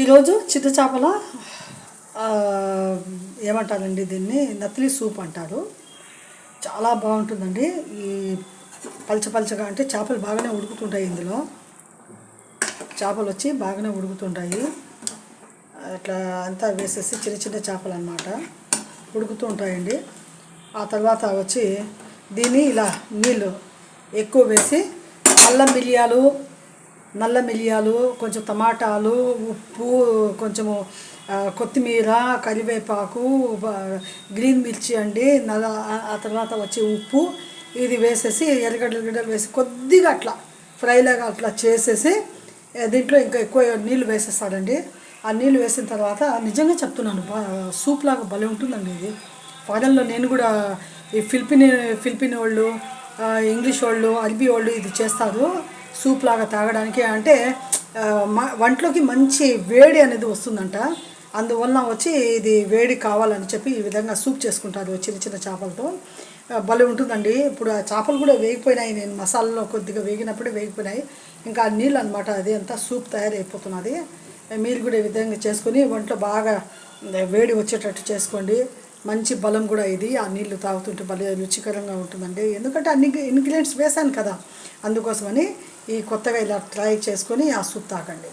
ఈరోజు చిన్న చేపల ఏమంటారండి దీన్ని నత్తిలి సూప్ అంటారు. చాలా బాగుంటుందండి. ఈ పలచగా అంటే చేపలు బాగానే ఉడుకుతుంటాయి. ఇందులో చేపలు వచ్చి బాగానే ఉడుకుతుంటాయి. అట్లా అంతా వేసేసి చిన్న చేపలు అన్నమాట ఉడుకుతూ ఉంటాయండి. ఆ తర్వాత వచ్చి దీన్ని ఇలా నీళ్ళు ఎక్కువ వేసి నల్ల మిరియాలు కొంచెం టమాటాలు, ఉప్పు, కొంచెము కొత్తిమీర, కరివేపాకు, గ్రీన్ మిర్చి అండి, ఆ తర్వాత వచ్చి ఉప్పు ఇది వేసేసి ఎర్రగడ్డలు వేసి కొద్దిగా అట్లా ఫ్రైలాగా అట్లా చేసేసి దీంట్లో ఇంకా ఎక్కువ నీళ్ళు వేసేస్తాడండి. ఆ నీళ్ళు వేసిన తర్వాత నిజంగా చెప్తున్నాను, సూప్ లాగా భలే ఉంటుందండి ఇది. ఫారెన్లో నేను కూడా ఈ ఫిలిపిన్ వాళ్ళు, ఇంగ్లీష్ వాళ్ళు, అరబీ వాళ్ళు ఇది చేస్తారు సూప్ లాగా తాగడానికి. అంటే వంటలోకి మంచి వేడి అనేది వస్తుందంట. అందువల్ల వచ్చి ఇది వేడి కావాలని చెప్పి ఈ విధంగా సూప్ చేసుకుంటారు చిన్న చేపలతో. భలే ఉంటుందండి. ఇప్పుడు ఆ చేపలు కూడా వేగిపోయినాయి, నేను మసాలాలో కొద్దిగా వేగినప్పుడే వేగిపోయినాయి. ఇంకా ఆ నీళ్ళు అనమాట, అది అంతా సూప్ తయారైపోతున్నది. మీరు కూడా ఈ విధంగా చేసుకొని వంటలో బాగా వేడి వచ్చేటట్టు చేసుకోండి. మంచి బలం కూడా ఇది. ఆ నీళ్లు తాగుతుంటే భలే రుచికరంగా ఉంటుందండి. ఎందుకంటే అన్ని ఇంగ్రీడియంట్స్ వేసాను కదా, అందుకోసమని ఈ కొత్తగా ఇలా ట్రై చేసుకొని ఆ సూప్ తాగండి.